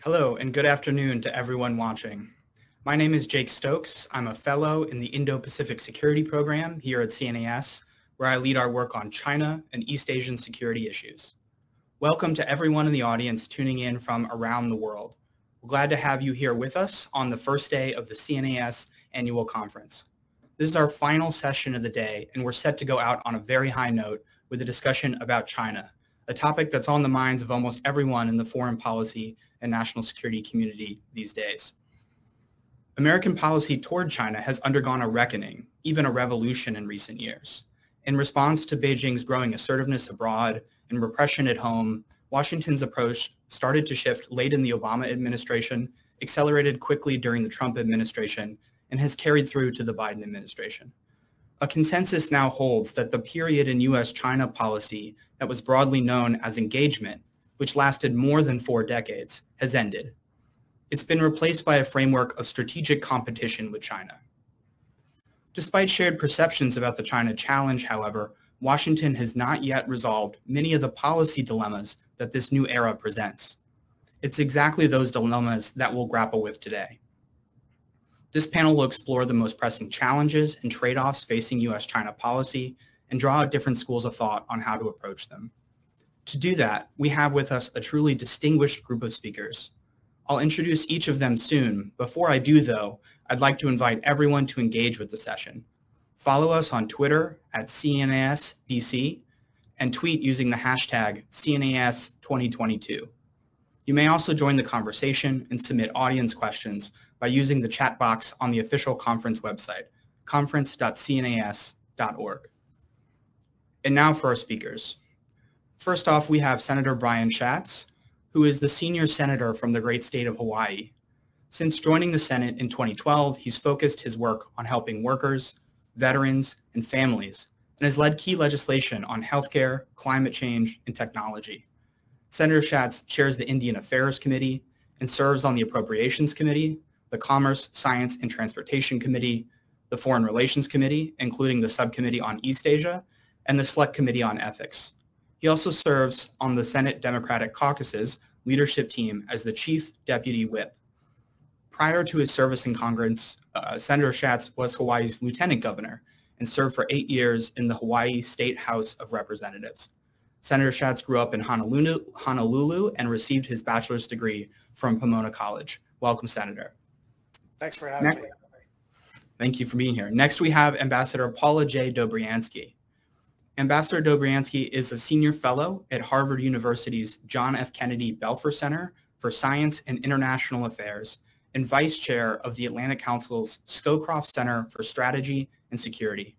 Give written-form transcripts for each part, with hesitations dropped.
Hello and good afternoon to everyone watching. My name is Jake Stokes. I'm a fellow in the Indo-Pacific Security Program here at CNAS, where I lead our work on China and East Asian security issues. Welcome to everyone in the audience tuning in from around the world. We're glad to have you here with us on the first day of the CNAS annual conference. This is our final session of the day, and we're set to go out on a very high note with a discussion about China, a topic that's on the minds of almost everyone in the foreign policy and national security community these days. American policy toward China has undergone a reckoning, even a revolution in recent years. In response to Beijing's growing assertiveness abroad and repression at home, Washington's approach started to shift late in the Obama administration, accelerated quickly during the Trump administration, and has carried through to the Biden administration. A consensus now holds that the period in U.S. China policy that was broadly known as engagement, which lasted more than 4 decades, has ended. It's been replaced by a framework of strategic competition with China. Despite shared perceptions about the China challenge, however, Washington has not yet resolved many of the policy dilemmas that this new era presents. It's exactly those dilemmas that we'll grapple with today. This panel will explore the most pressing challenges and trade-offs facing U.S.-China policy and draw out different schools of thought on how to approach them. To do that, we have with us a truly distinguished group of speakers. I'll introduce each of them soon. Before I do, though, I'd like to invite everyone to engage with the session. Follow us on Twitter at CNASDC and tweet using the hashtag CNAS2022. You may also join the conversation and submit audience questions by using the chat box on the official conference website, conference.cnas.org. And now for our speakers. First off, we have Senator Brian Schatz, who is the senior senator from the great state of Hawaii. Since joining the Senate in 2012, he's focused his work on helping workers, veterans, and families, and has led key legislation on healthcare, climate change, and technology. Senator Schatz chairs the Indian Affairs Committee and serves on the Appropriations Committee, the Commerce, Science, and Transportation Committee, the Foreign Relations Committee, including the Subcommittee on East Asia, and the Select Committee on Ethics. He also serves on the Senate Democratic Caucus's leadership team as the Chief Deputy Whip. Prior to his service in Congress, Senator Schatz was Hawaii's Lieutenant Governor and served for 8 years in the Hawaii State House of Representatives. Senator Schatz grew up in Honolulu and received his bachelor's degree from Pomona College. Welcome, Senator. Thanks for having me. Thank you for being here. Next, we have Ambassador Paula J. Dobriansky. Ambassador Dobriansky is a senior fellow at Harvard University's John F. Kennedy Belfer Center for Science and International Affairs and vice chair of the Atlantic Council's Scowcroft Center for Strategy and Security.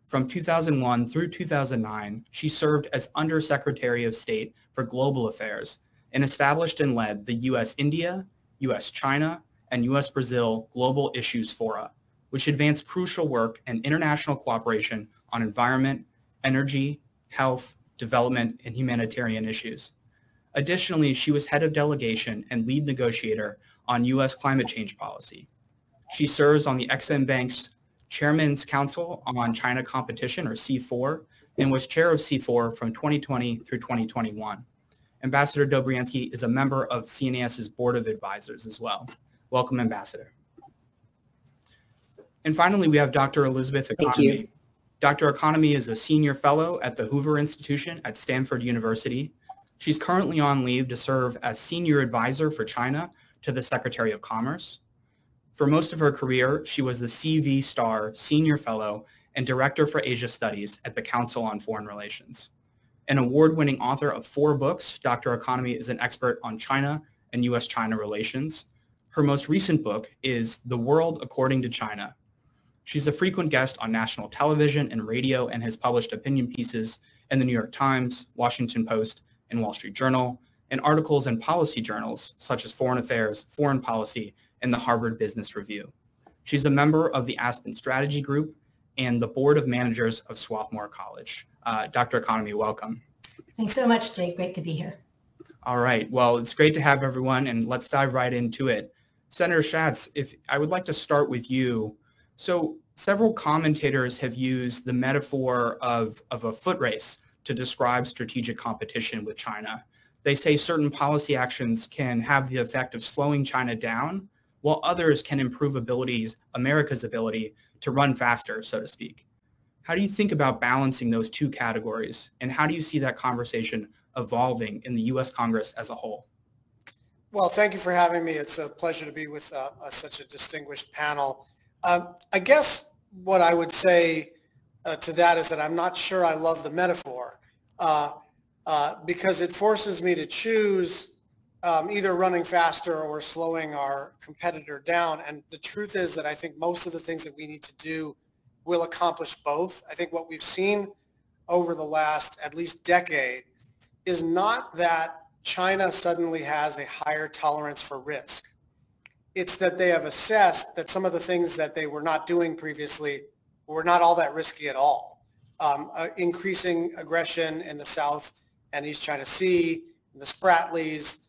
From 2001 through 2009, she served as Undersecretary of State for Global Affairs and established and led the U.S. India, U.S. China, and U.S. Brazil Global Issues Fora, which advanced crucial work and international cooperation on environment, energy, health, development, and humanitarian issues. Additionally, she was head of delegation and lead negotiator on U.S. climate change policy. She serves on the Exim Bank's Chairman's Council on China Competition, or C4, and was chair of C4 from 2020 through 2021. Ambassador Dobriansky is a member of CNAS's Board of Advisors as well. Welcome, Ambassador. And finally, we have Dr. Elizabeth Economy. Thank you. Dr. Economy is a senior fellow at the Hoover Institution at Stanford University. She's currently on leave to serve as senior advisor for China to the Secretary of Commerce. For most of her career, she was the CV Star Senior Fellow and Director for Asia Studies at the Council on Foreign Relations. An award-winning author of 4 books, Dr. Economy is an expert on China and U.S.-China relations. Her most recent book is The World According to China. She's a frequent guest on national television and radio and has published opinion pieces in the New York Times, Washington Post, and Wall Street Journal, and articles in policy journals such as Foreign Affairs, Foreign Policy, and the Harvard Business Review. She's a member of the Aspen Strategy Group and the Board of Managers of Swarthmore College. Dr. Economy, welcome. Thanks so much, Jake. Great to be here. All right. Well, it's great to have everyone, and let's dive right into it. Senator Schatz, I would like to start with you. So several commentators have used the metaphor of a foot race to describe strategic competition with China. They say certain policy actions can have the effect of slowing China down, while others can improve America's ability to run faster, so to speak. How do you think about balancing those two categories, and how do you see that conversation evolving in the U.S. Congress as a whole? Well, thank you for having me. It's a pleasure to be with such a distinguished panel. I guess what I would say to that is that I'm not sure I love the metaphor because it forces me to choose either running faster or slowing our competitor down. And the truth is that I think most of the things that we need to do will accomplish both. I think what we've seen over the last at least decade is not that China suddenly has a higher tolerance for risk. It's that they have assessed that some of the things that they were not doing previously were not all that risky at all. Increasing aggression in the South and East China Sea, the Spratlys,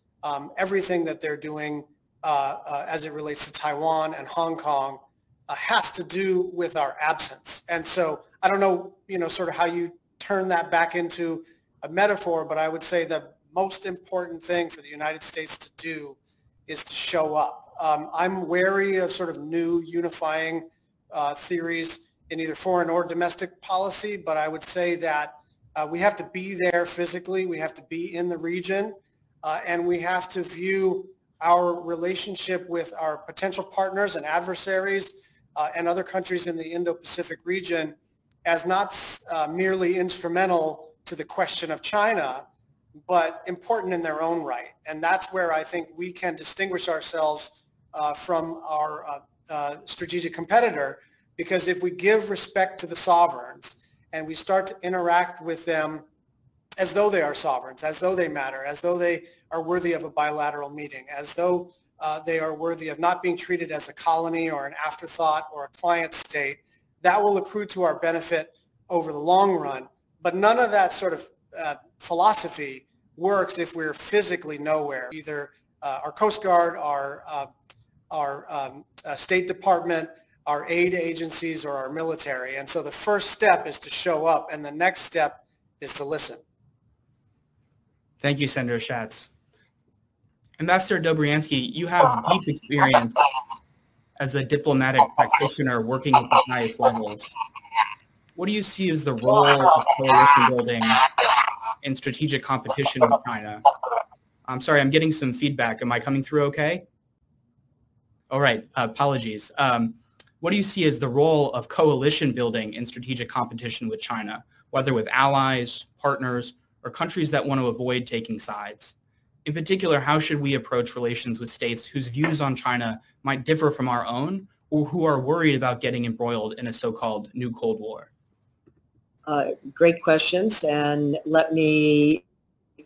everything that they're doing as it relates to Taiwan and Hong Kong has to do with our absence. And so I don't know, sort of how you turn that back into a metaphor, but I would say the most important thing for the United States to do is to show up. I'm wary of sort of new unifying theories in either foreign or domestic policy, but I would say that we have to be there physically, we have to be in the region, and we have to view our relationship with our potential partners and adversaries and other countries in the Indo-Pacific region as not merely instrumental to the question of China, but important in their own right. And that's where I think we can distinguish ourselves from our strategic competitor, because if we give respect to the sovereigns and we start to interact with them as though they are sovereigns, as though they matter, as though they are worthy of a bilateral meeting, as though they are worthy of not being treated as a colony or an afterthought or a client state, that will accrue to our benefit over the long run. But none of that sort of philosophy works if we're physically nowhere. Either our Coast Guard, our State Department, our aid agencies, or our military. And so the first step is to show up, and the next step is to listen. Thank you, Senator Schatz. Ambassador Dobriansky, you have deep experience as a diplomatic practitioner working at the highest levels. What do you see as the role of coalition building in strategic competition with China? I'm sorry, I'm getting some feedback. Am I coming through okay? All right, apologies. What do you see as the role of coalition building in strategic competition with China, whether with allies, partners, or countries that want to avoid taking sides? In particular, how should we approach relations with states whose views on China might differ from our own, or who are worried about getting embroiled in a so-called new Cold War? Great questions, and let me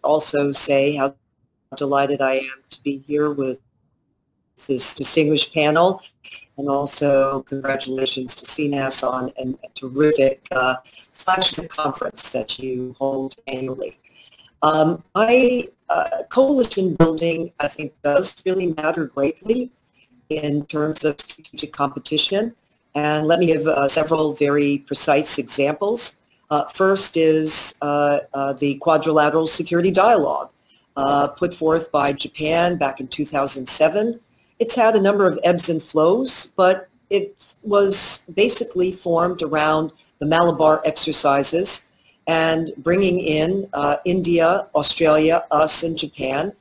also say how delighted I am to be here with this distinguished panel, and also congratulations to CNAS on a terrific flagship conference that you hold annually. Coalition building, I think, does really matter greatly in terms of strategic competition, and let me give several very precise examples. First is the Quadrilateral Security Dialogue put forth by Japan back in 2007. It's had a number of ebbs and flows, but it was basically formed around the Malabar Exercises and bringing in India, Australia, us, and Japan.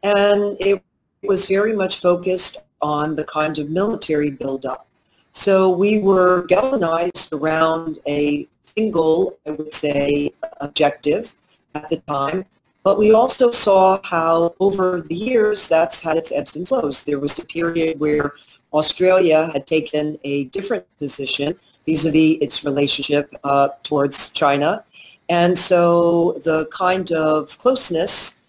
And it was very much focused on the kind of military buildup. So we were galvanized around a single, I would say, objective at the time. But we also saw how over the years that's had its ebbs and flows. There was a period where Australia had taken a different position vis-a-vis its relationship towards China. And so the kind of closeness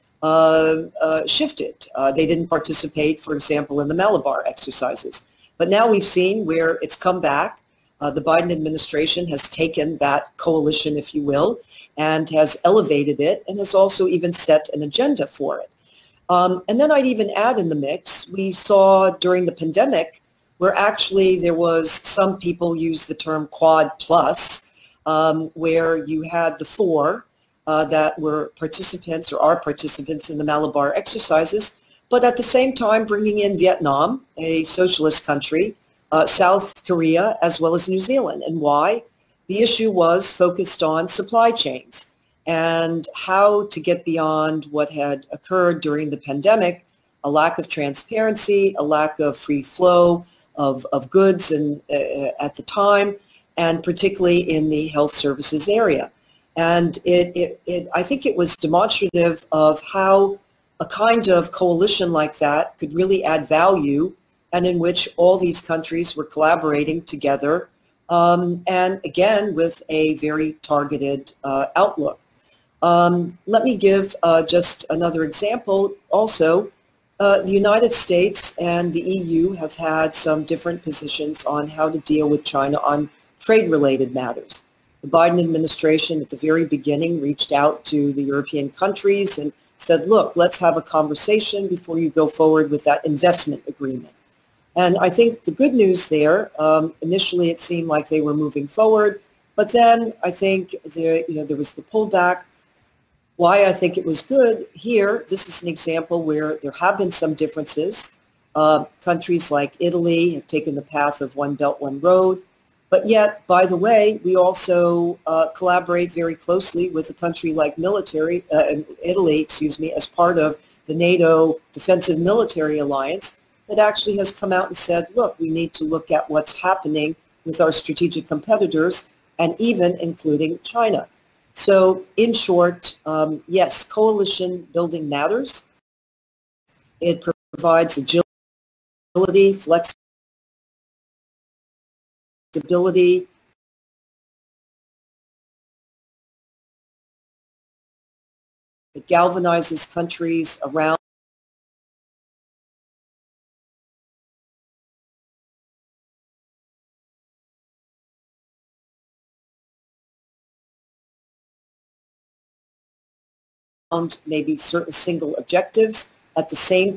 shifted. They didn't participate, for example, in the Malabar Exercises. But now we've seen where it's come back. The Biden administration has taken that coalition, if you will, and has elevated it and has also even set an agenda for it. And then I'd even add in the mix, we saw during the pandemic where actually there was, some people use the term Quad Plus, where you had the four, that were participants or are participants in the Malabar Exercises, but at the same time bringing in Vietnam, a socialist country, South Korea, as well as New Zealand. And why? The issue was focused on supply chains and how to get beyond what had occurred during the pandemic, a lack of transparency, a lack of free flow of goods and, at the time, and particularly in the health services area. And I think it was demonstrative of how a kind of coalition like that could really add value, and in which all these countries were collaborating together, and again, with a very targeted outlook. Let me give just another example. Also, the United States and the EU have had some different positions on how to deal with China on trade-related matters. The Biden administration at the very beginning reached out to the European countries and said, look, let's have a conversation before you go forward with that investment agreement. And I think the good news there, initially it seemed like they were moving forward, but then I think there was the pullback. Why I think it was good here, this is an example where there have been some differences. Countries like Italy have taken the path of One Belt, One Road. But yet, by the way, we also collaborate very closely with a country like Italy, as part of the NATO Defensive Military Alliance that actually has come out and said, look, we need to look at what's happening with our strategic competitors, and even including China. So in short, yes, coalition building matters. It provides agility, flexibility, it galvanizes countries around maybe certain single objectives at the same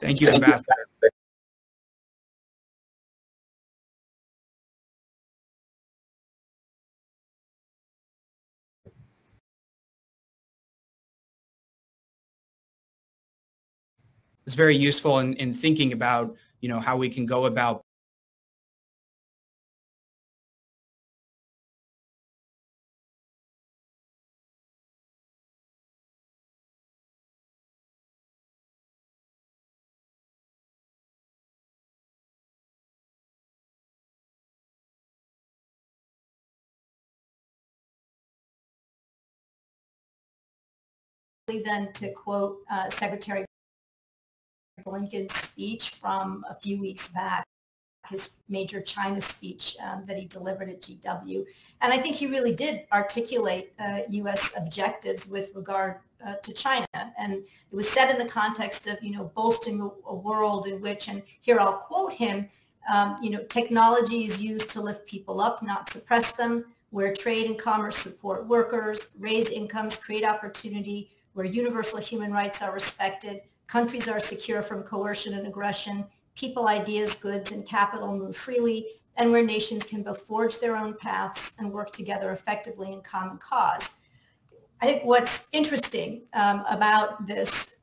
Thank you, Ambassador. It's very useful in thinking about, how we can go about then to quote Secretary Blinken's speech from a few weeks back, his major China speech that he delivered at GW. And I think he really did articulate U.S. objectives with regard to China. And it was said in the context of, bolstering a world in which, and here I'll quote him, technology is used to lift people up, not suppress them, where trade and commerce support workers, raise incomes, create opportunity, where universal human rights are respected, countries are secure from coercion and aggression, people, ideas, goods, and capital move freely, and where nations can both forge their own paths and work together effectively in common cause. I think what's interesting about this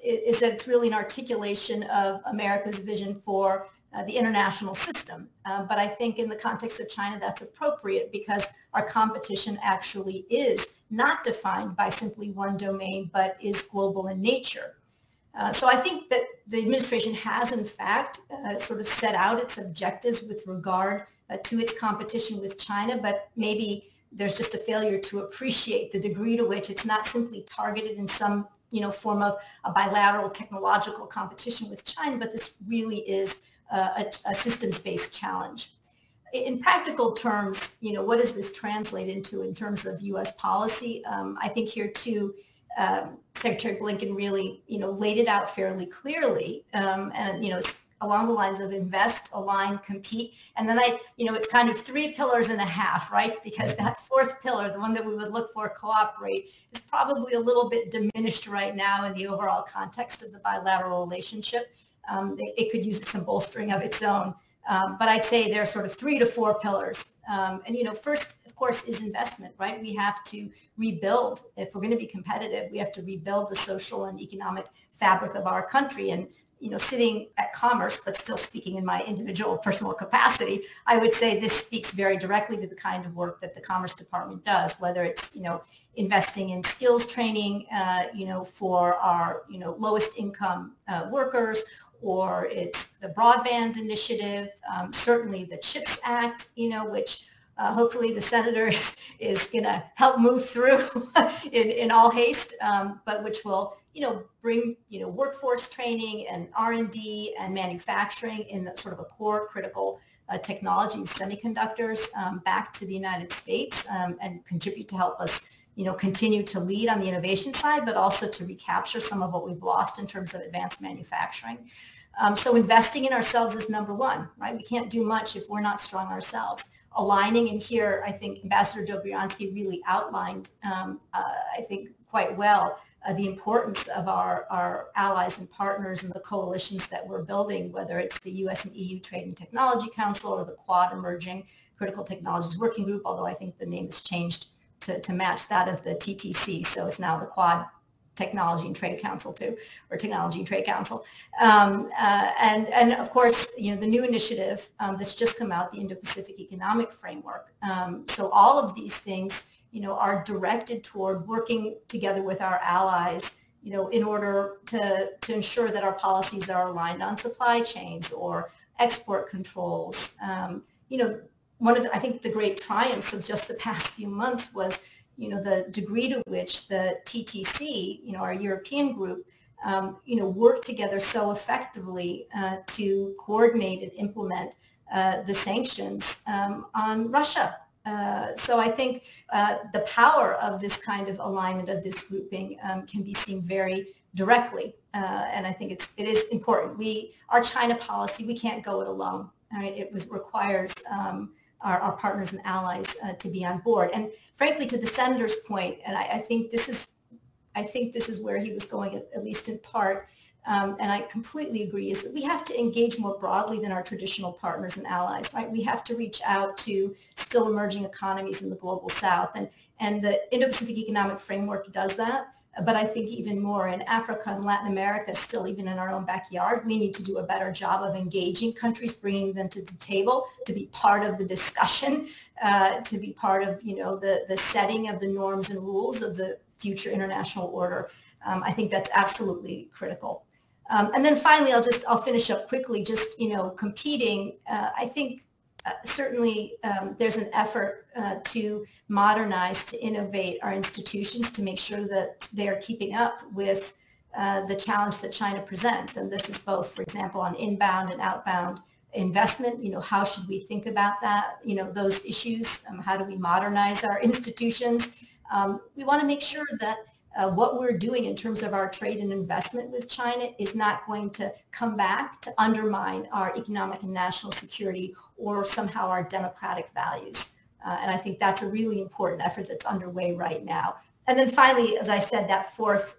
is that it's really an articulation of America's vision for the international system. But I think in the context of China, that's appropriate because our competition actually is not defined by simply one domain, but is global in nature. So I think that the administration has, in fact, sort of set out its objectives with regard to its competition with China, but maybe there's just a failure to appreciate the degree to which it's not simply targeted in some form of a bilateral technological competition with China, but this really is a systems-based challenge. In practical terms, what does this translate into in terms of U.S. policy? I think here too, Secretary Blinken really, laid it out fairly clearly, and it's along the lines of invest, align, compete, and then it's kind of 3 pillars and a half, right? Because that fourth pillar, the one that we would look for, cooperate, is probably a little bit diminished right now in the overall context of the bilateral relationship. It could use some bolstering of its own, but I'd say there are sort of 3 to 4 pillars. And first, of course, is investment, right? We have to rebuild. If we're going to be competitive, we have to rebuild the social and economic fabric of our country. And sitting at Commerce, but still speaking in my individual personal capacity, I would say this speaks very directly to the kind of work that the Commerce Department does, whether it's, investing in skills training, for our, lowest income workers, or it's the broadband initiative, certainly the CHIPS Act, which hopefully the senator is going to help move through in all haste, but which will, bring, workforce training and R&D and manufacturing in the sort of a core critical technology, semiconductors, back to the United States, and contribute to help us, continue to lead on the innovation side, but also to recapture some of what we've lost in terms of advanced manufacturing. So investing in ourselves is number one, right? We can't do much if we're not strong ourselves. Aligning, and here I think Ambassador Dobriansky really outlined, I think quite well, the importance of our allies and partners and the coalitions that we're building, whether it's the U.S. and EU Trade and Technology Council or the Quad Emerging Critical Technologies Working Group, although I think the name has changed to match that of the TTC, so it's now the Quad Technology and Trade Council too, or Technology and Trade Council. And of course, the new initiative that's just come out, the Indo-Pacific Economic Framework. So all of these things, are directed toward working together with our allies, in order to ensure that our policies are aligned on supply chains or export controls. One of I think the great triumphs of just the past few months was, the degree to which the TTC, our European group, worked together so effectively to coordinate and implement the sanctions on Russia. So I think the power of this kind of alignment of this grouping can be seen very directly, and I think it is important. Our China policy, we can't go it alone. Right? It requires our partners and allies to be on board. And frankly, to the senator's point, and I think this is where he was going, at least in part, and I completely agree, is that we have to engage more broadly than our traditional partners and allies, right? We have to reach out to still emerging economies in the global south, and the Indo-Pacific Economic Framework does that. But I think even more in Africa and Latin America, still even in our own backyard, we need to do a better job of engaging countries, bringing them to the table, to be part of the discussion, to be part of, the setting of the norms and rules of the future international order. I think that's absolutely critical. And then finally, I'll finish up quickly, just, competing. I think certainly there's an effort to modernize, to innovate our institutions to make sure that they are keeping up with the challenge that China presents. And this is both, for example, on inbound and outbound investment. How should we think about that? Those issues. How do we modernize our institutions? We want to make sure that what we're doing in terms of our trade and investment with China is not going to come back to undermine our economic and national security or somehow our democratic values. And I think that's a really important effort that's underway right now. And then finally, as I said, that fourth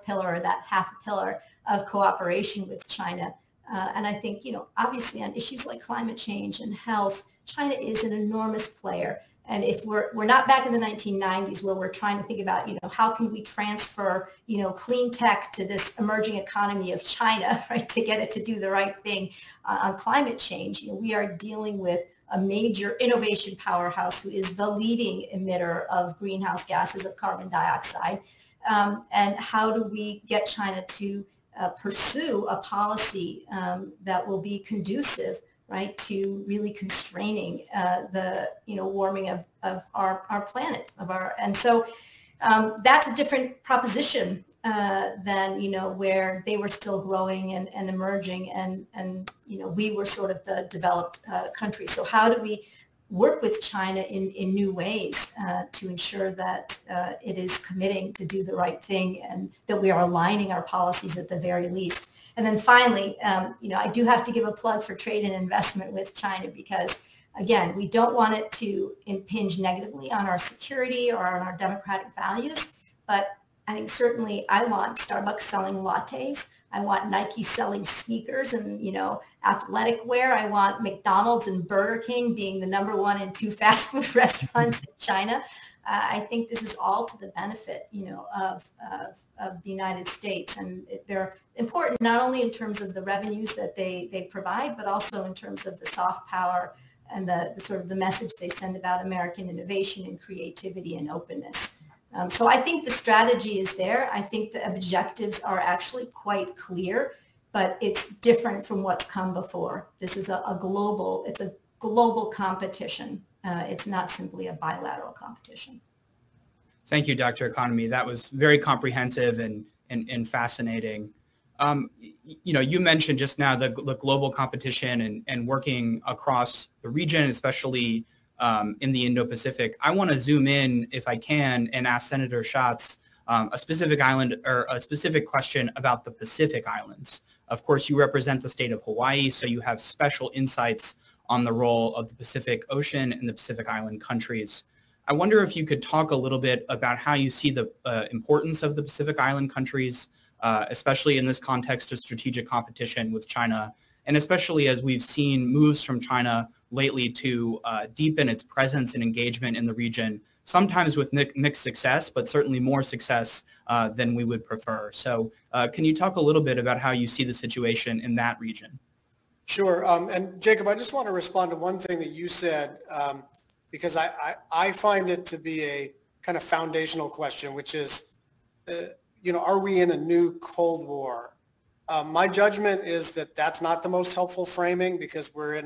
pillar, or that half pillar of cooperation with China. And I think, obviously on issues like climate change and health, China is an enormous player. And if we're not back in the 1990s where we're trying to think about, how can we transfer, clean tech to this emerging economy of China, right, to get it to do the right thing on climate change. We are dealing with a major innovation powerhouse who is the leading emitter of greenhouse gases, of carbon dioxide. And how do we get China to pursue a policy that will be conducive, right, to really constraining the warming of our planet, and so that's a different proposition than where they were still growing and emerging, and we were sort of the developed country. So how do we work with China in new ways to ensure that it is committing to do the right thing, and that we are aligning our policies at the very least? And then finally, I do have to give a plug for trade and investment with China because, again, we don't want it to impinge negatively on our security or on our democratic values. But I think certainly I want Starbucks selling lattes. I want Nike selling sneakers and, athletic wear. I want McDonald's and Burger King being the number 1 and 2 fast food restaurants in China. I think this is all to the benefit, of the United States. And they're important not only in terms of the revenues that they provide, but also in terms of the soft power and the sort of the message they send about American innovation and creativity and openness. So I think the strategy is there. I think the objectives are actually quite clear, but it's different from what's come before. This is a global competition. It's not simply a bilateral competition. Thank you, Dr. Economy. That was very comprehensive and fascinating. You mentioned just now the global competition and working across the region, especially in the Indo-Pacific. I want to zoom in, if I can, and ask Senator Schatz a specific island or a specific question about the Pacific Islands. Of course, you represent the state of Hawaii, so you have special insights on the role of the Pacific Ocean and the Pacific Island countries. I wonder if you could talk a little bit about how you see the importance of the Pacific Island countries, especially in this context of strategic competition with China, and especially as we've seen moves from China lately to deepen its presence and engagement in the region, sometimes with mixed success, but certainly more success than we would prefer. So can you talk a little bit about how you see the situation in that region? Sure. And Jacob, I just want to respond to one thing that you said, because I find it to be a kind of foundational question, which is, are we in a new Cold War? My judgment is that that's not the most helpful framing, because we're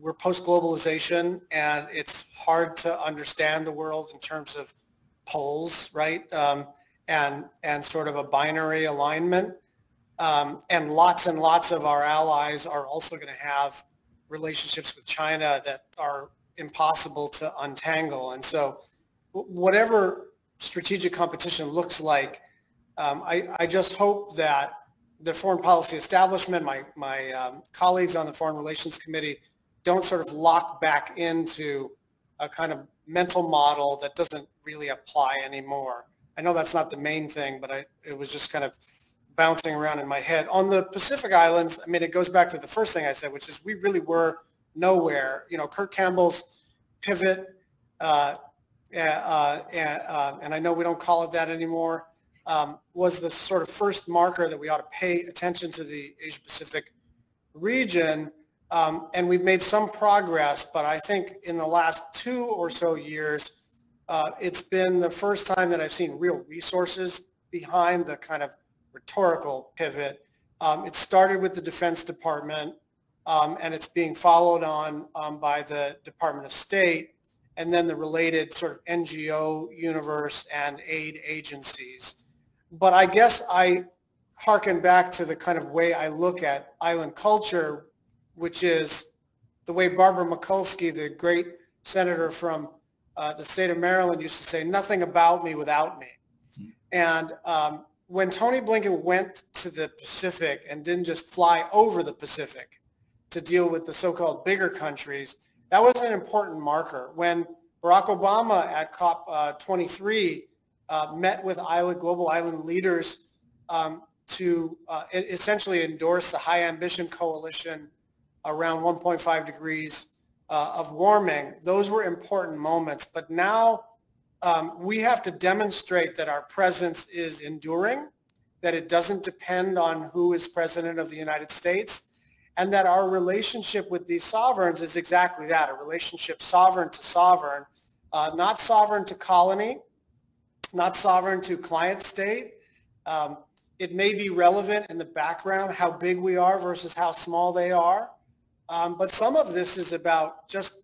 we're post-globalization, and it's hard to understand the world in terms of poles, right? And sort of a binary alignment. And lots of our allies are also going to have relationships with China that are impossible to untangle. And so whatever strategic competition looks like, I just hope that the foreign policy establishment, my colleagues on the Foreign Relations Committee, don't sort of lock back into a kind of mental model that doesn't really apply anymore. I know that's not the main thing, but it was just kind of bouncing around in my head. On the Pacific Islands, I mean, it goes back to the first thing I said, which is we really were nowhere. Kurt Campbell's pivot, and I know we don't call it that anymore, was the sort of first marker that we ought to pay attention to the Asia-Pacific region. And we've made some progress, but I think in the last 2 or so years, it's been the first time that I've seen real resources behind the kind of rhetorical pivot. It started with the Defense Department, and it's being followed on by the Department of State, and then the related sort of NGO universe and aid agencies. But I guess I hearken back to the kind of way I look at island culture, which is the way Barbara Mikulski, the great senator from the state of Maryland, used to say, "Nothing about me without me." And when Tony Blinken went to the Pacific and didn't just fly over the Pacific to deal with the so-called bigger countries, that was an important marker. When Barack Obama at COP23 met with global island leaders to essentially endorse the High Ambition Coalition around 1.5 degrees of warming, those were important moments. But now we have to demonstrate that our presence is enduring, that it doesn't depend on who is president of the United States, and that our relationship with these sovereigns is exactly that, a relationship sovereign to sovereign, not sovereign to colony, not sovereign to client state. It may be relevant in the background how big we are versus how small they are, but some of this is about just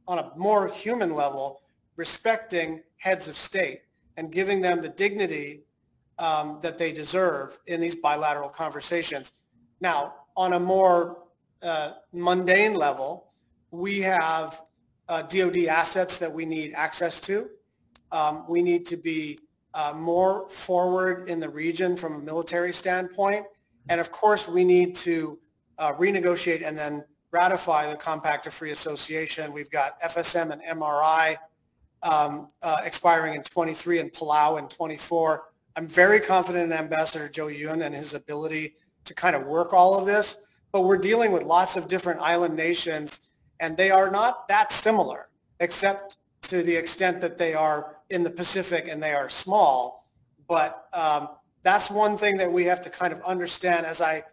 on a more human level, respecting heads of state and giving them the dignity that they deserve in these bilateral conversations. Now, on a more mundane level, we have DoD assets that we need access to. We need to be more forward in the region from a military standpoint. And of course, we need to renegotiate and then ratify the Compact of Free Association. We've got FSM and MRI expiring in 23 and Palau in 24. I'm very confident in Ambassador Zhou Yun and his ability to kind of work all of this, but we're dealing with lots of different island nations, and they are not that similar, except to the extent that they are in the Pacific and they are small. But that's one thing that we have to kind of understand. As I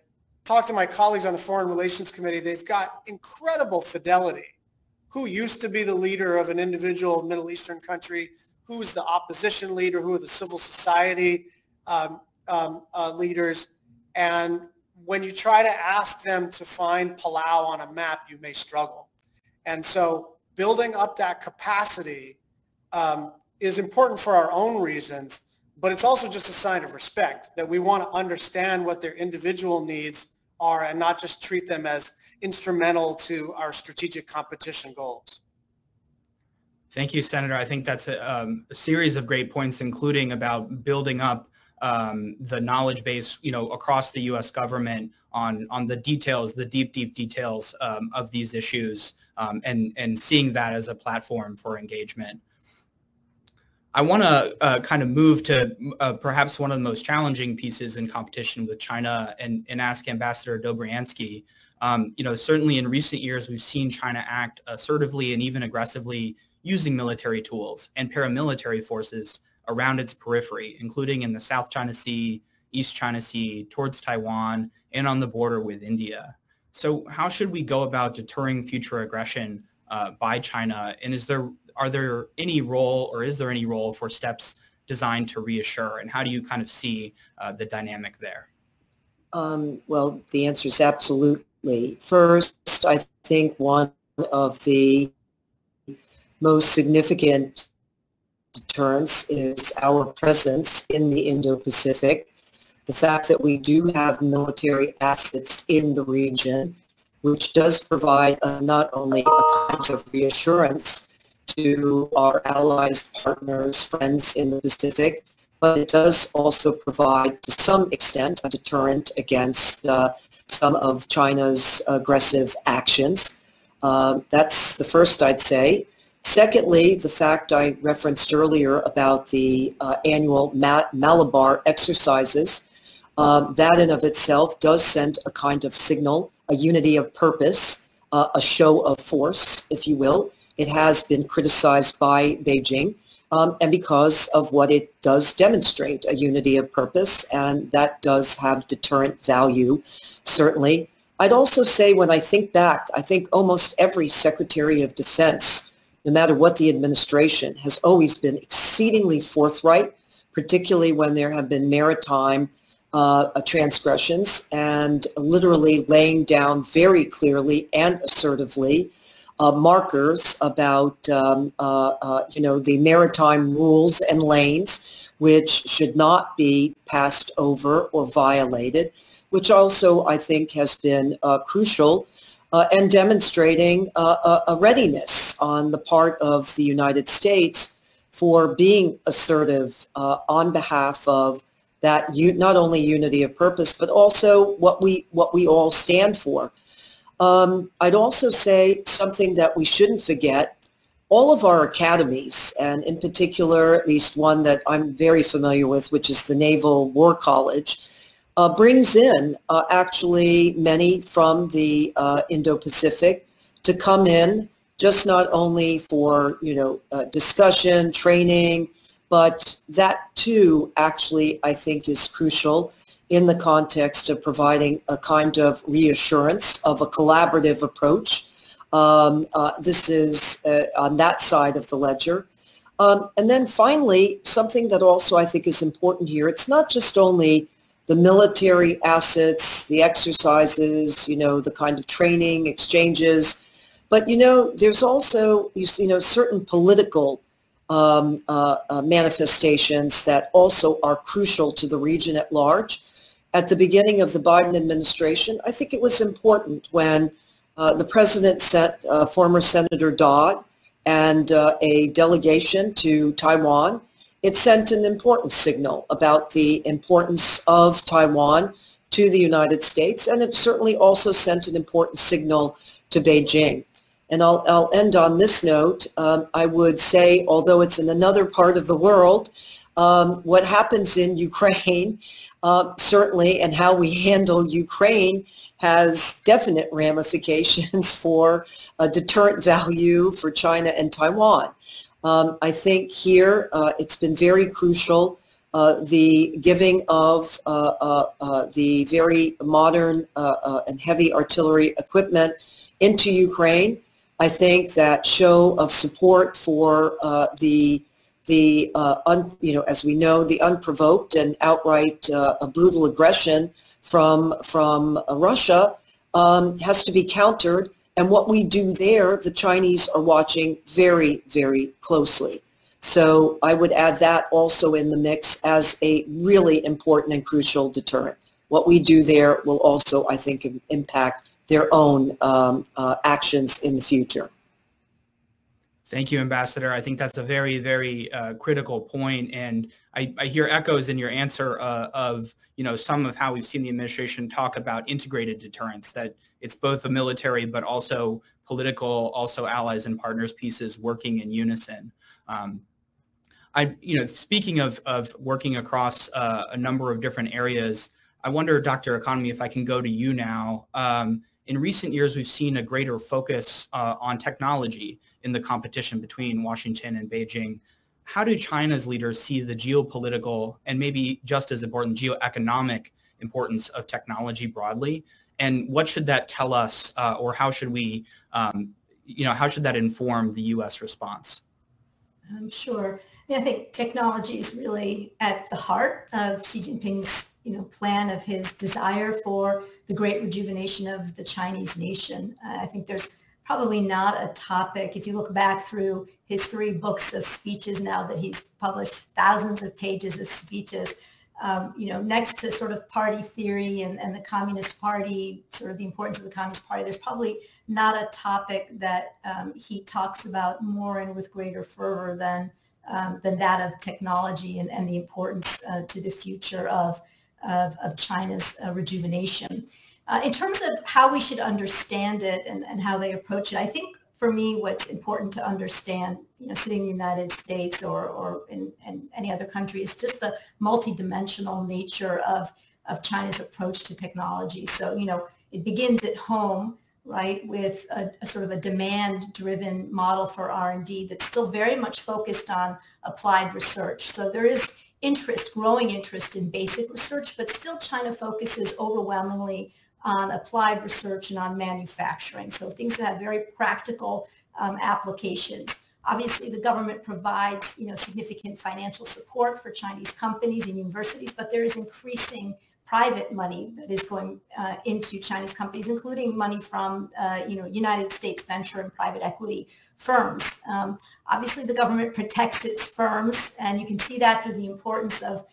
talk to my colleagues on the Foreign Relations Committee, they've got incredible fidelity. Who used to be the leader of an individual Middle Eastern country? Who's the opposition leader? Who are the civil society leaders? And when you try to ask them to find Palau on a map, you may struggle. And so building up that capacity is important for our own reasons, but it's also just a sign of respect that we want to understand what their individual needs are and not just treat them as instrumental to our strategic competition goals. Thank you, Senator. I think that's a series of great points, including about building up the knowledge base, across the U.S. government on the details, the deep details of these issues, and seeing that as a platform for engagement. I want to kind of move to perhaps one of the most challenging pieces in competition with China and ask Ambassador Dobriansky. Certainly in recent years, we've seen China act assertively and even aggressively using military tools and paramilitary forces around its periphery, including in the South China Sea, East China Sea, towards Taiwan, and on the border with India. So how should we go about deterring future aggression by China? And is there any role for steps designed to reassure? And how do you kind of see the dynamic there? Well, the answer is absolutely. First, I think one of the most significant deterrence is our presence in the Indo-Pacific. The fact that we do have military assets in the region, which does provide not only a kind of reassurance to our allies, partners, friends in the Pacific, but it does also provide, to some extent, a deterrent against some of China's aggressive actions. That's the first, I'd say. Secondly, the fact I referenced earlier about the annual Malabar Exercises, that in of itself does send a kind of signal, a unity of purpose, a show of force, if you will. It has been criticized by Beijing, and because of what it does demonstrate, a unity of purpose, and that does have deterrent value, certainly. I'd also say when I think back, I think almost every Secretary of Defense, no matter what the administration, has always been exceedingly forthright, particularly when there have been maritime transgressions, and literally laying down very clearly and assertively markers about, the maritime rules and lanes, which should not be passed over or violated, which also I think has been crucial and demonstrating a readiness on the part of the United States for being assertive on behalf of that not only unity of purpose, but also what we all stand for. I'd also say something that we shouldn't forget. All of our academies, and in particular, at least one that I'm very familiar with, which is the Naval War College, brings in actually many from the Indo-Pacific to come in, just not only for, discussion, training, but that too actually I think is crucial in the context of providing a kind of reassurance of a collaborative approach. This is on that side of the ledger. And then finally, something that also I think is important here, it's not just only the military assets, the exercises, the kind of training, exchanges, but, there's also, certain political manifestations that also are crucial to the region at large. At the beginning of the Biden administration, I think it was important when the president sent former Senator Dodd and a delegation to Taiwan. It sent an important signal about the importance of Taiwan to the United States, and it certainly also sent an important signal to Beijing. And I'll end on this note. I would say, although it's in another part of the world, what happens in Ukraine, certainly, and how we handle Ukraine has definite ramifications for a deterrent value for China and Taiwan. I think here it's been very crucial, the giving of the very modern and heavy artillery equipment into Ukraine. I think that show of support for as we know, the unprovoked and outright brutal aggression from Russia has to be countered. And what we do there, the Chinese are watching very, very closely. So I would add that also in the mix as a really important and crucial deterrent. What we do there will also, I think, impact their own actions in the future. Thank you, Ambassador. I think that's a very, very critical point. And I hear echoes in your answer of, some of how we've seen the administration talk about integrated deterrence, that it's both a military, but also political, also allies and partners pieces working in unison. Speaking of working across a number of different areas, I wonder, Dr. Economy, if I can go to you now. In recent years, we've seen a greater focus on technology in the competition between Washington and Beijing. How do China's leaders see the geopolitical and maybe just as important geoeconomic importance of technology broadly? And what should that tell us, or how should we, how should that inform the U.S. response? Sure. I think technology is really at the heart of Xi Jinping's, plan of his desire for the great rejuvenation of the Chinese nation. I think there's probably not a topic, if you look back through his 3 books of speeches now that he's published, thousands of pages of speeches, next to sort of party theory and the Communist Party, sort of the importance of the Communist Party, there's probably not a topic that he talks about more and with greater fervor than that of technology and the importance to the future of China's rejuvenation. In terms of how we should understand it and how they approach it, I think for me what's important to understand, sitting in the United States or in any other country, is just the multidimensional nature of China's approach to technology. So, it begins at home, right, with a sort of a demand-driven model for R&D that's still very much focused on applied research. So there is growing interest in basic research, but still China focuses overwhelmingly on applied research and on manufacturing. So things that have very practical applications. Obviously, the government provides, significant financial support for Chinese companies and universities, but there is increasing private money that is going into Chinese companies, including money from, United States venture and private equity firms. Obviously, the government protects its firms, and you can see that through the importance of,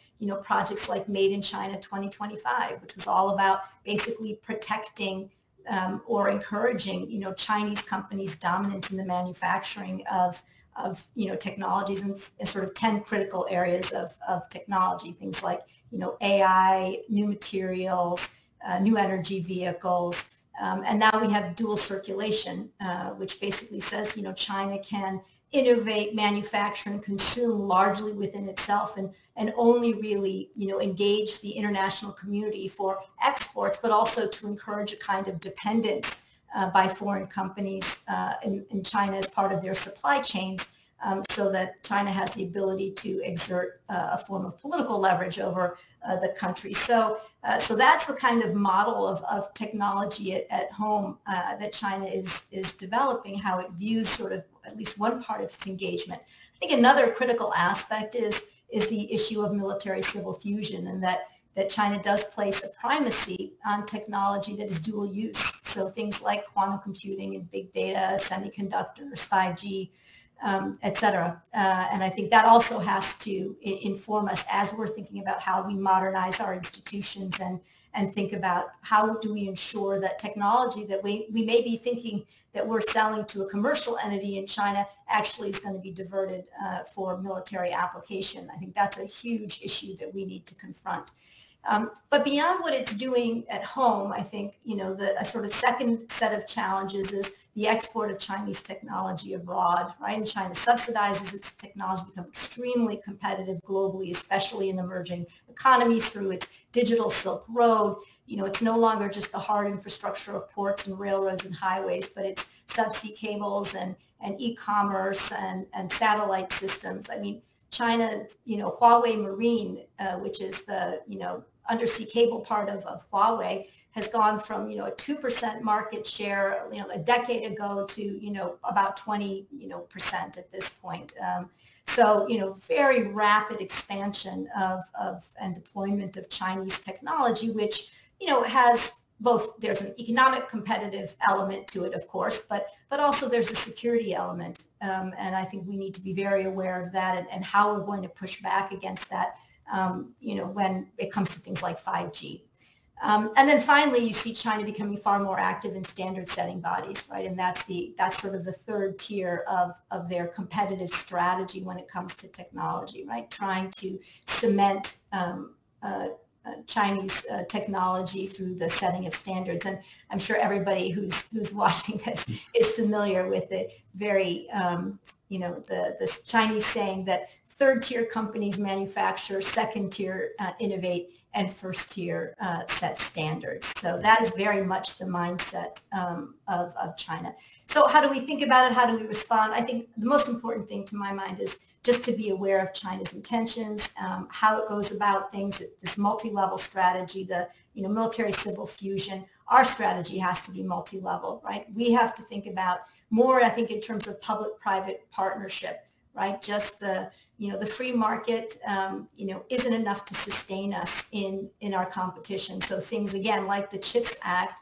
projects like Made in China 2025, which was all about basically protecting or encouraging, Chinese companies' dominance in the manufacturing of technologies and sort of 10 critical areas of technology, things like, AI, new materials, new energy vehicles. And now we have dual circulation, which basically says, China can innovate, manufacture, and consume largely within itself and only really, engage the international community for exports, but also to encourage a kind of dependence by foreign companies in China as part of their supply chains, so that China has the ability to exert a form of political leverage over the country. So that's the kind of model of technology at home that China is developing, how it views sort of at least one part of its engagement. I think another critical aspect is the issue of military-civil fusion, and that China does place a primacy on technology that is dual use. So things like quantum computing and big data, semiconductors, 5G, et cetera. And I think that also has to inform us as we're thinking about how we modernize our institutions and think about how do we ensure that technology that we may be thinking that we're selling to a commercial entity in China actually is going to be diverted for military application. I think that's a huge issue that we need to confront. But beyond what it's doing at home, I think, a sort of second set of challenges is the export of Chinese technology abroad, right? And China subsidizes its technology to become extremely competitive globally, especially in emerging economies through its digital Silk Road. It's no longer just the hard infrastructure of ports and railroads and highways, but it's subsea cables and e-commerce and satellite systems. I mean, China, Huawei Marine, which is the, undersea cable part of Huawei, has gone from, a 2% market share, a decade ago to, about 20%, at this point. So, very rapid expansion of and deployment of Chinese technology, which, has both, there's an economic competitive element to it, of course, but also there's a security element. And I think we need to be very aware of that and how we're going to push back against that, when it comes to things like 5G. And then finally, you see China becoming far more active in standard setting bodies, right? And that's sort of the third tier of their competitive strategy when it comes to technology, right? Trying to cement Chinese technology through the setting of standards. And I'm sure everybody who's watching this is familiar with the very, the Chinese saying that third tier companies manufacture, second tier innovate, and first tier set standards. So that is very much the mindset of China. So how do we think about it? How do we respond? I think the most important thing to my mind is just to be aware of China's intentions, how it goes about things, this multi-level strategy, the military-civil fusion. Our strategy has to be multi-level, right? We have to think about more, I think, in terms of public-private partnership, right? Just the free market, isn't enough to sustain us in our competition. So things, again, like the CHIPS Act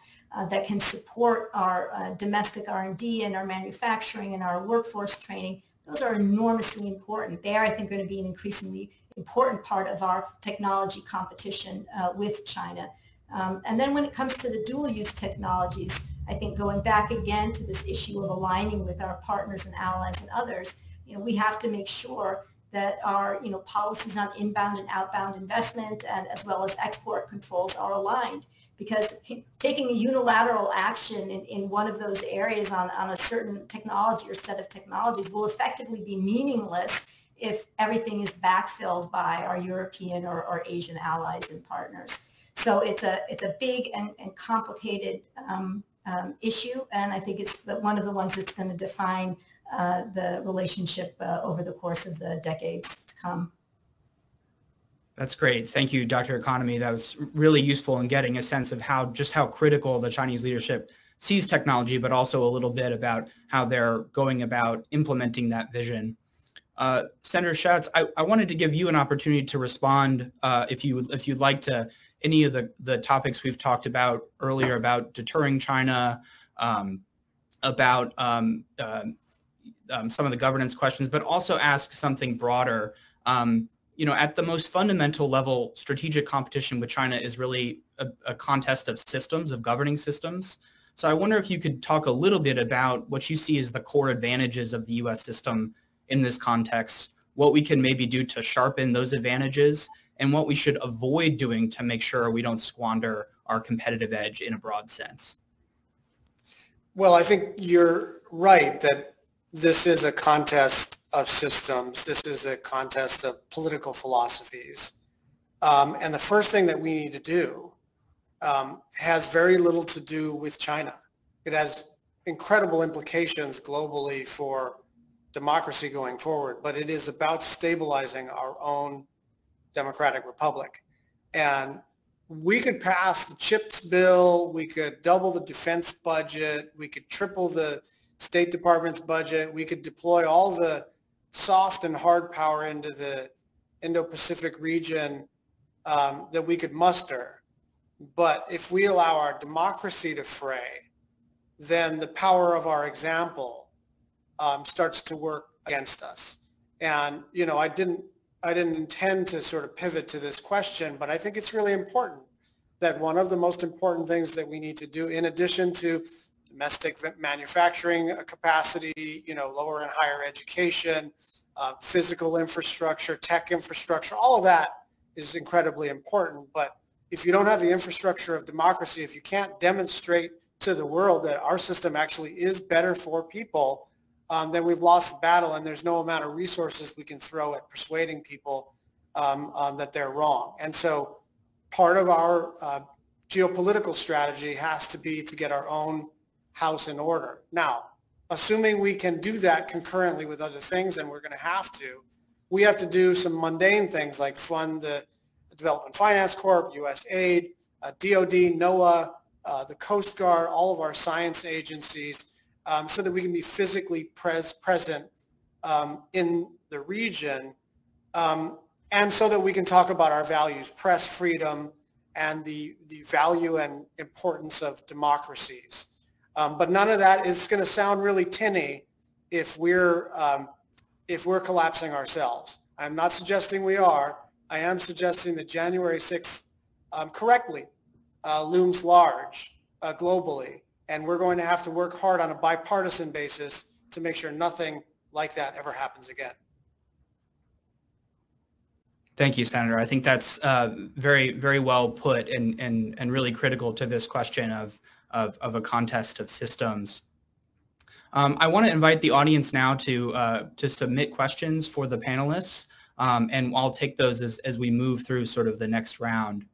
that can support our domestic R&D and our manufacturing and our workforce training, those are enormously important. They are, I think, going to be an increasingly important part of our technology competition with China. And then when it comes to the dual-use technologies, I think going back again to this issue of aligning with our partners and allies and others, we have to make sure that our policies on inbound and outbound investment and as well as export controls are aligned. Because taking a unilateral action in one of those areas on a certain technology or set of technologies will effectively be meaningless if everything is backfilled by our European or Asian allies and partners. So it's a big and complicated issue, and I think it's one of the ones that's going to define the relationship over the course of the decades to come. That's great. Thank you, Dr. Economy. That was really useful in getting a sense of how critical the Chinese leadership sees technology, but also a little bit about how they're going about implementing that vision. Senator Schatz, I wanted to give you an opportunity to respond, if you'd like, to any of the topics we've talked about earlier about deterring China, about some of the governance questions, but also ask something broader. At the most fundamental level, strategic competition with China is really a contest of systems, of governing systems. So I wonder if you could talk a little bit about what you see as the core advantages of the U.S. system in this context, what we can maybe do to sharpen those advantages, and what we should avoid doing to make sure we don't squander our competitive edge in a broad sense. Well, I think you're right that this is a contest of systems. This is a contest of political philosophies. And the first thing that we need to do has very little to do with China. it has incredible implications globally for democracy going forward, but it is about stabilizing our own democratic republic. And we could pass the CHIPS bill, we could double the defense budget, we could triple the State Department's budget, we could deploy all the soft and hard power into the Indo-Pacific region that we could muster. But if we allow our democracy to fray, then the power of our example starts to work against us. And, you know, I didn't intend to sort of pivot to this question, but I think it's really important that one of the most important things that we need to do, in addition to domestic manufacturing capacity, you know, lower and higher education, physical infrastructure, tech infrastructure, all of that is incredibly important. But if you don't have the infrastructure of democracy, if you can't demonstrate to the world that our system actually is better for people, then we've lost the battle, and there's no amount of resources we can throw at persuading people that they're wrong. And so part of our geopolitical strategy has to be to get our own house in order. Now, assuming we can do that concurrently with other things, and we're going to have to, we have to do some mundane things like fund the Development Finance Corp, U.S. aid, DOD, NOAA, the Coast Guard, all of our science agencies, so that we can be physically present in the region, and so that we can talk about our values, press freedom, and the value and importance of democracies. But none of that is going to sound really tinny if we're collapsing ourselves. I'm not suggesting we are. I am suggesting that January 6th correctly looms large globally, and we're going to have to work hard on a bipartisan basis to make sure nothing like that ever happens again. Thank you, Senator. I think that's very, very well put and really critical to this question of a contest of systems. I want to invite the audience now to submit questions for the panelists, and I'll take those as we move through sort of the next round.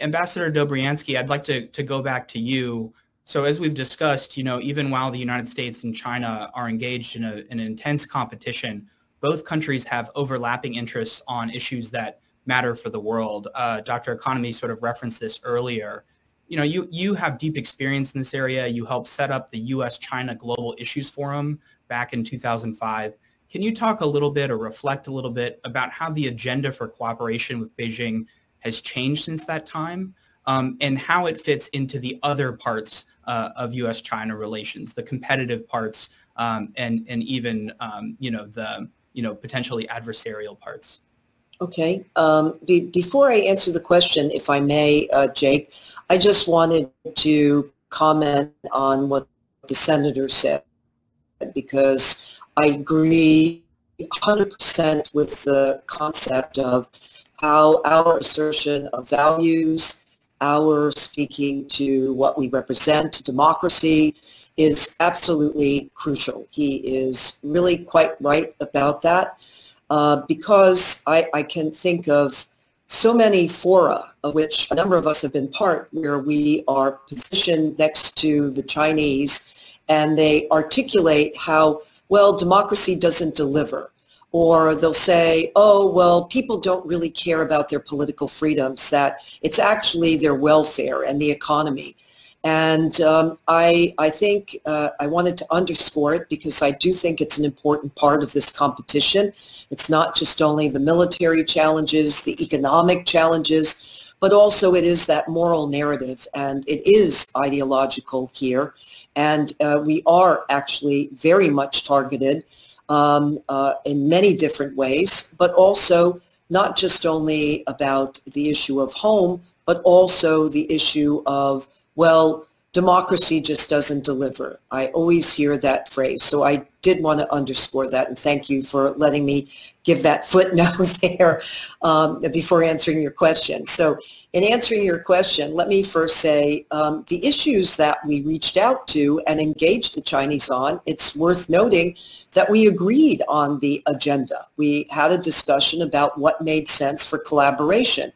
Ambassador Dobriansky, I'd like to go back to you. So as we've discussed, you know, even while the United States and China are engaged in an intense competition, both countries have overlapping interests on issues that matter for the world. Dr. Economy sort of referenced this earlier. You know, you have deep experience in this area. You helped set up the U.S. China Global Issues Forum back in 2005. Can you talk a little bit or reflect a little bit about how the agenda for cooperation with Beijing has changed since that time, and how it fits into the other parts of U.S. China relations, the competitive parts, and even the potentially adversarial parts? Okay. Before I answer the question, if I may, Jake, I just wanted to comment on what the senator said, because I agree 100% with the concept of how our assertion of values, our speaking to what we represent, democracy, is absolutely crucial. He is really quite right about that, because I can think of so many fora, of which a number of us have been part, where we are positioned next to the Chinese, and they articulate how, well, democracy doesn't deliver. Or they'll say, oh, well, people don't really care about their political freedoms, that it's actually their welfare and the economy. And I think I wanted to underscore it, because I do think it's an important part of this competition. It's not just only the military challenges, the economic challenges, but also it is that moral narrative, and it is ideological here. And we are actually very much targeted in many different ways, but also not just only about the issue of home, but also the issue of, well, democracy just doesn't deliver. I always hear that phrase. So I did want to underscore that, and thank you for letting me give that footnote there before answering your question. So in answering your question, let me first say the issues that we reached out to and engaged the Chinese on, it's worth noting that we agreed on the agenda. We had a discussion about what made sense for collaboration.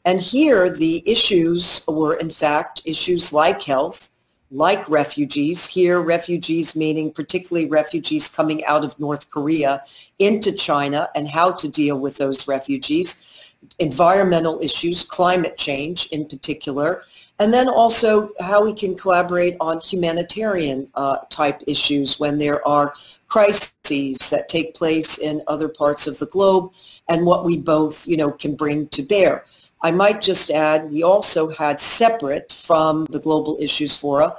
And here the issues were, in fact, issues like health, like refugees, here refugees meaning particularly refugees coming out of North Korea into China and how to deal with those refugees, environmental issues, climate change in particular, and then also how we can collaborate on humanitarian type issues when there are crises that take place in other parts of the globe and what we both, can bring to bear. I might just add, we also had separate from the Global Issues Fora,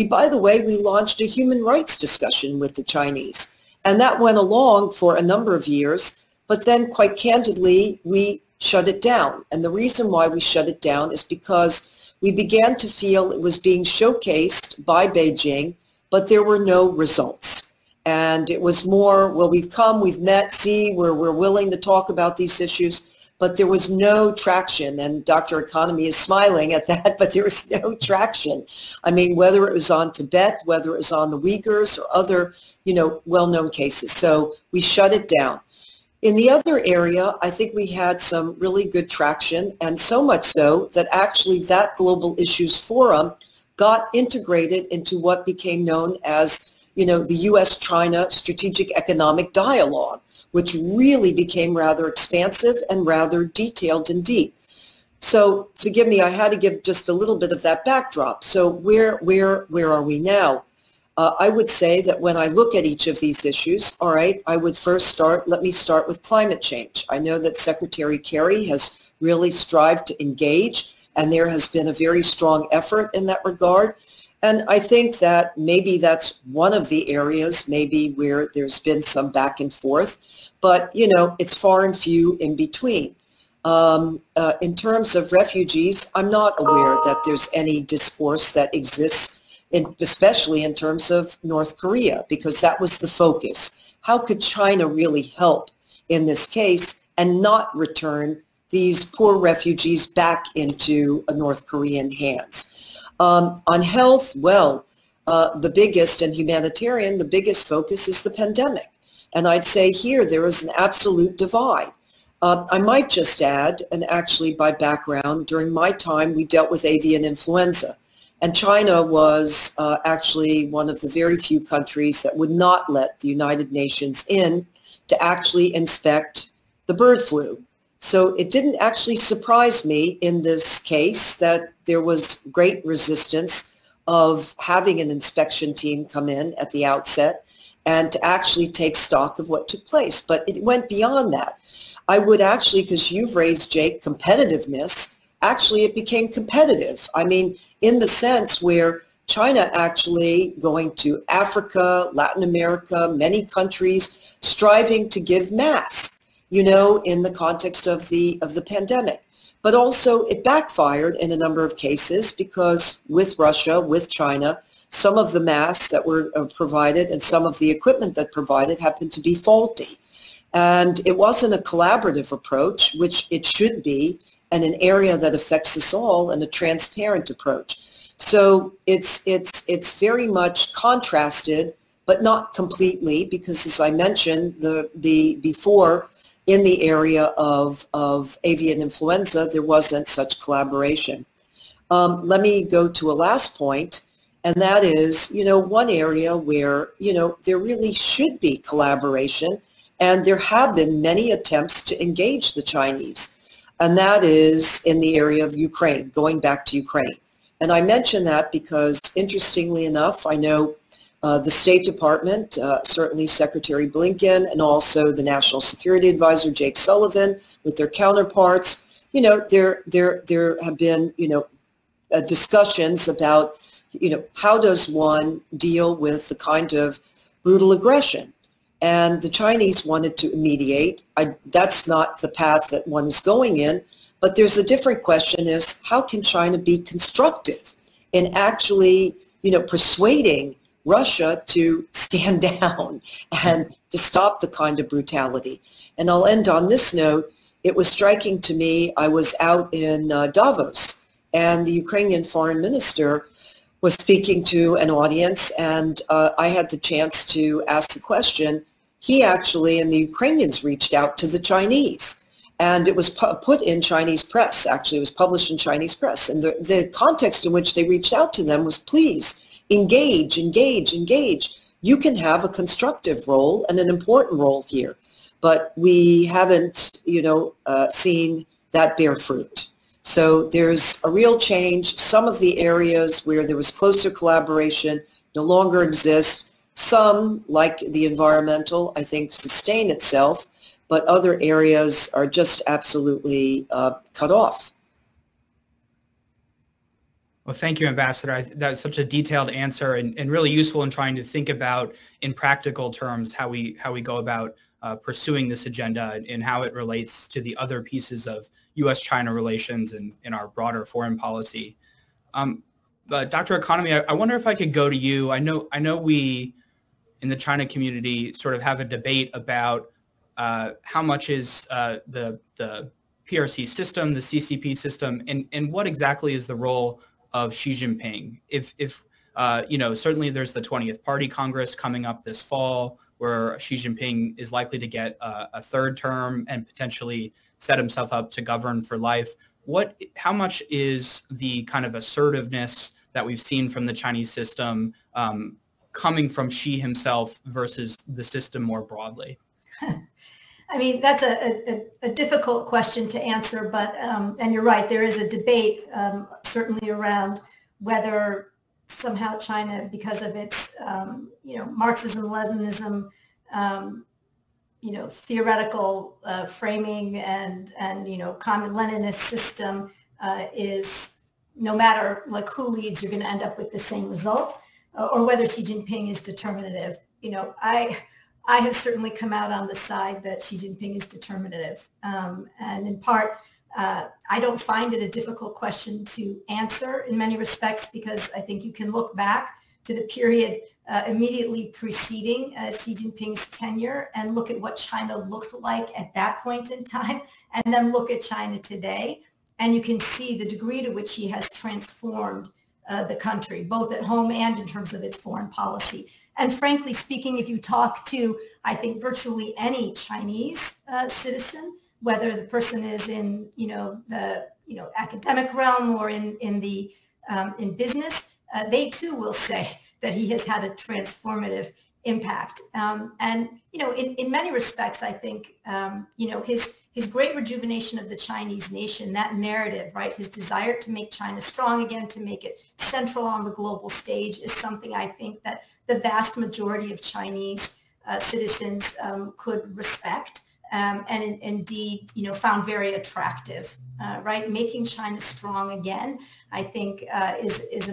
by the way, we launched a human rights discussion with the Chinese. And that went along for a number of years, but then quite candidly, we shut it down. And the reason why we shut it down is because we began to feel it was being showcased by Beijing, but there were no results. And it was more, well, we've come, we've met, see, we're willing to talk about these issues, but there was no traction. And Dr. Economy is smiling at that, but there was no traction. I mean, whether it was on Tibet, whether it was on the Uyghurs or other, well-known cases. So we shut it down. In the other area, I think we had some really good traction, and so much so that actually that Global Issues Forum got integrated into what became known as, the U.S. China Strategic Economic Dialogue, which really became rather expansive and rather detailed and deep. So forgive me, I had to give just a little bit of that backdrop. So where are we now? I would say that when I look at each of these issues, all right, I would let me start with climate change. I know that Secretary Kerry has really strived to engage, and there has been a very strong effort in that regard. And I think that maybe that's one of the areas maybe where there's been some back and forth, but it's far and few in between. In terms of refugees, I'm not aware that there's any discourse that exists, especially in terms of North Korea, because that was the focus. How could China really help in this case and not return these poor refugees back into North Korean hands? On health, well, the biggest and humanitarian, the biggest focus is the pandemic. And I'd say here there is an absolute divide. I might just add, and actually by background, during my time we dealt with avian influenza. And China was actually one of the very few countries that would not let the United Nations in to actually inspect the bird flu. So it didn't actually surprise me in this case that there was great resistance of having an inspection team come in at the outset and to actually take stock of what took place. But it went beyond that. I would actually, because you've raised, Jake, competitiveness, actually it became competitive. I mean, in the sense where China actually going to Africa, Latin America, many countries striving to give masks, in the context of the pandemic. But also it backfired in a number of cases because with Russia, with China, some of the masks that were provided and some of the equipment that provided happened to be faulty. And it wasn't a collaborative approach, which it should be, and an area that affects us all, and a transparent approach. So it's very much contrasted, but not completely, because as I mentioned before, in the area of avian influenza, there wasn't such collaboration. Let me go to a last point, and that is, one area where, there really should be collaboration, and there have been many attempts to engage the Chinese, and that is in the area of Ukraine, going back to Ukraine. And I mention that because, interestingly enough, I know the State Department, certainly Secretary Blinken, and also the National Security Advisor, Jake Sullivan, with their counterparts, there have been, discussions about, how does one deal with the kind of brutal aggression? And the Chinese wanted to mediate. That's not the path that one is going in, but there's a different question is, how can China be constructive in actually, persuading Russia to stand down and to stop the kind of brutality? And I'll end on this note. It was striking to me, I was out in Davos, and the Ukrainian foreign minister was speaking to an audience, and I had the chance to ask the question. He actually, and the Ukrainians reached out to the Chinese, and it was put in Chinese press. Actually, it was published in Chinese press, and the context in which they reached out to them was, please, engage, engage, engage. You can have a constructive role and an important role here, but we haven't, seen that bear fruit. So there's a real change. Some of the areas where there was closer collaboration no longer exist. Some, like the environmental, I think sustain itself, but other areas are just absolutely cut off. Well, thank you, Ambassador. That's such a detailed answer and really useful in trying to think about, in practical terms, how we go about pursuing this agenda and how it relates to the other pieces of U.S. China relations and in our broader foreign policy. Dr. Economy, I wonder if I could go to you. I know we in the China community sort of have a debate about how much is the PRC system, the CCP system, and what exactly is the role of Xi Jinping. If certainly there's the 20th Party Congress coming up this fall, where Xi Jinping is likely to get a third term and potentially set himself up to govern for life. How much is the kind of assertiveness that we've seen from the Chinese system coming from Xi himself versus the system more broadly? I mean, that's a difficult question to answer, but, and you're right, there is a debate certainly around whether somehow China, because of its, Marxism, Leninism, theoretical framing and Leninist system is, no matter like who leads, you're going to end up with the same result, or whether Xi Jinping is determinative. I have certainly come out on the side that Xi Jinping is determinative. And in part, I don't find it a difficult question to answer in many respects, because I think you can look back to the period immediately preceding Xi Jinping's tenure and look at what China looked like at that point in time, and then look at China today. And you can see the degree to which he has transformed the country, both at home and in terms of its foreign policy. And frankly speaking, if you talk to, I think, virtually any Chinese citizen, whether the person is in, the, academic realm or in business, they too will say that he has had a transformative impact. And, in many respects, I think, his great rejuvenation of the Chinese nation, that narrative, right, his desire to make China strong again, to make it central on the global stage, is something I think that the vast majority of Chinese citizens could respect and indeed, found very attractive, right? Making China strong again, I think, is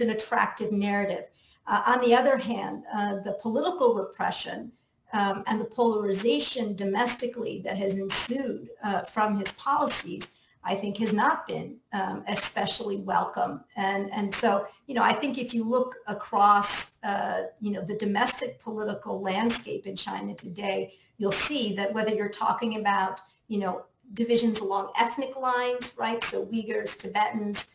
an attractive narrative. On the other hand, the political repression and the polarization domestically that has ensued from his policies, I think, has not been especially welcome. And so, I think if you look across, the domestic political landscape in China today, you'll see that whether you're talking about, divisions along ethnic lines, right? So Uyghurs, Tibetans,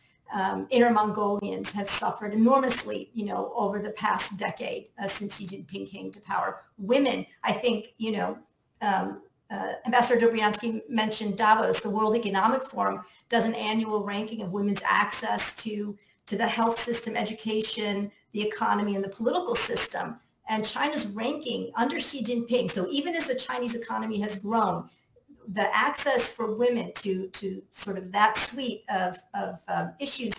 Inner Mongolians have suffered enormously, over the past decade since Xi Jinping came to power. Women, I think, Ambassador Dobriansky mentioned Davos. The World Economic Forum does an annual ranking of women's access to the health system, education, the economy, and the political system. And China's ranking under Xi Jinping, so even as the Chinese economy has grown, the access for women to sort of that suite of issues,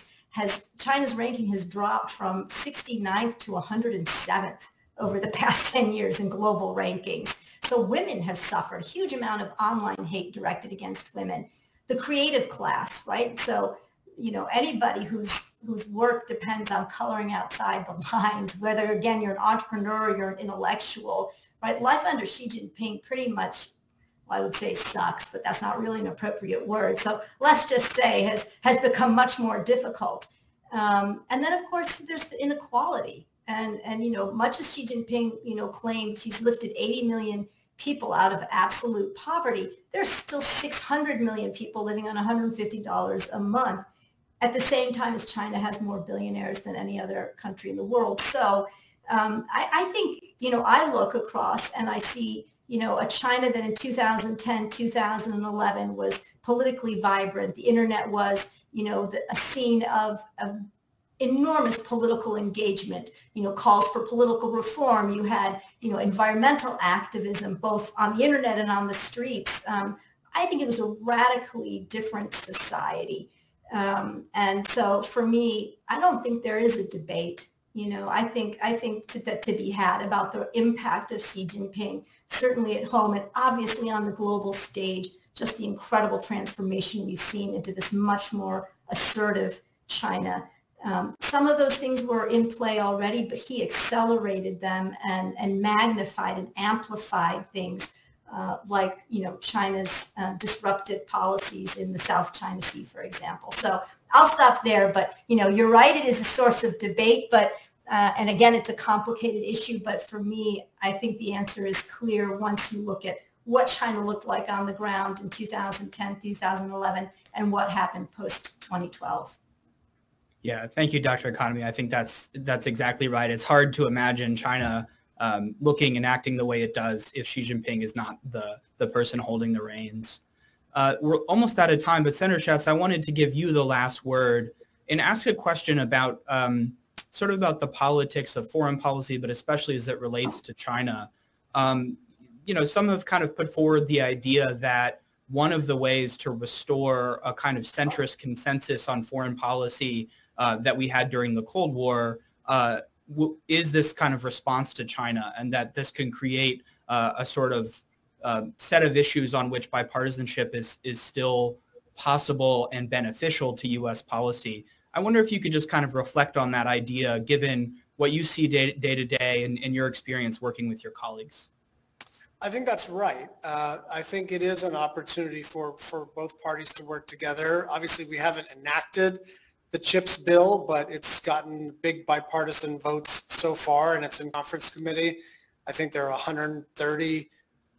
China's ranking has dropped from 69th to 107th over the past 10 years in global rankings. So women have suffered a huge amount of online hate directed against women. The creative class, right? So, anybody whose work depends on coloring outside the lines, whether, again, you're an entrepreneur or you're an intellectual, right? Life under Xi Jinping pretty much, I would say, sucks, but that's not really an appropriate word. So let's just say has become much more difficult. And then, of course, there's the inequality. And much as Xi Jinping, claimed he's lifted 80 million people out of absolute poverty, there's still 600 million people living on $150 a month at the same time as China has more billionaires than any other country in the world. So I think, I look across and I see, a China that in 2010, 2011 was politically vibrant. The internet was, a scene of enormous political engagement, calls for political reform. You had, environmental activism, both on the internet and on the streets. I think it was a radically different society. And so for me, I don't think there is a debate. I think that to be had about the impact of Xi Jinping, certainly at home and obviously on the global stage, just the incredible transformation we've seen into this much more assertive China. Some of those things were in play already, but he accelerated them and magnified and amplified things like, China's disruptive policies in the South China Sea, for example. So I'll stop there, but, you're right, it is a source of debate, but, and again, it's a complicated issue, but for me, I think the answer is clear once you look at what China looked like on the ground in 2010, 2011, and what happened post-2012. Yeah, thank you, Dr. Economy. I think that's exactly right. It's hard to imagine China looking and acting the way it does if Xi Jinping is not the person holding the reins. We're almost out of time, but Senator Schatz, I wanted to give you the last word and ask a question about sort of about the politics of foreign policy, but especially as it relates to China. Some have kind of put forward the idea that one of the ways to restore a kind of centrist consensus on foreign policy that we had during the Cold War is this kind of response to China, and that this can create a sort of set of issues on which bipartisanship is still possible and beneficial to U.S. policy. I wonder if you could just kind of reflect on that idea, given what you see day to day and your experience working with your colleagues. I think that's right. I think it is an opportunity for both parties to work together. Obviously, we haven't enacted the CHIPS bill, but it's gotten big bipartisan votes so far, and it's in conference committee. I think there are 130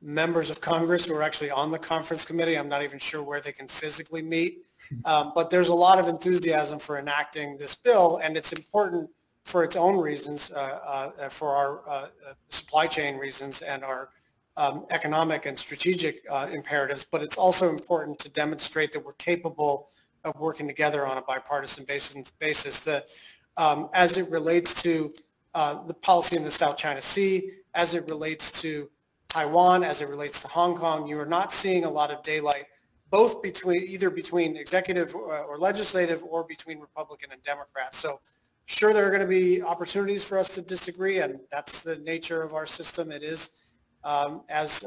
members of Congress who are actually on the conference committee. I'm not even sure where they can physically meet. But there's a lot of enthusiasm for enacting this bill, and it's important for its own reasons, for our supply chain reasons and our economic and strategic imperatives, but it's also important to demonstrate that we're capable of working together on a bipartisan basis. As it relates to the policy in the South China Sea, as it relates to Taiwan, as it relates to Hong Kong, you are not seeing a lot of daylight, both either between executive or legislative or between Republican and Democrat. So sure, there are going to be opportunities for us to disagree, and that's the nature of our system. It is, as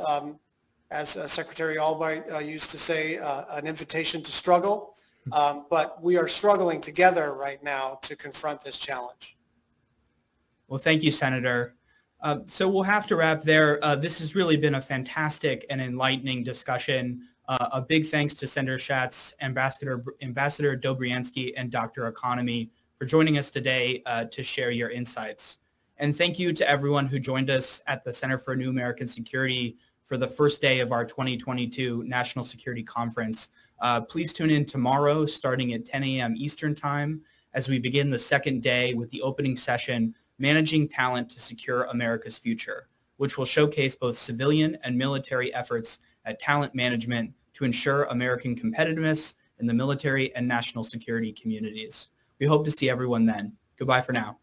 Secretary Albright used to say, an invitation to struggle. But we are struggling together right now to confront this challenge. Well, thank you, Senator. So we'll have to wrap there. This has really been a fantastic and enlightening discussion. A big thanks to Senator Schatz, Ambassador Dobriansky, and Dr. Economy for joining us today to share your insights. And thank you to everyone who joined us at the Center for New American Security for the first day of our 2022 National Security Conference. Please tune in tomorrow starting at 10 a.m. Eastern Time as we begin the second day with the opening session, Managing Talent to Secure America's Future, which will showcase both civilian and military efforts at talent management to ensure American competitiveness in the military and national security communities. We hope to see everyone then. Goodbye for now.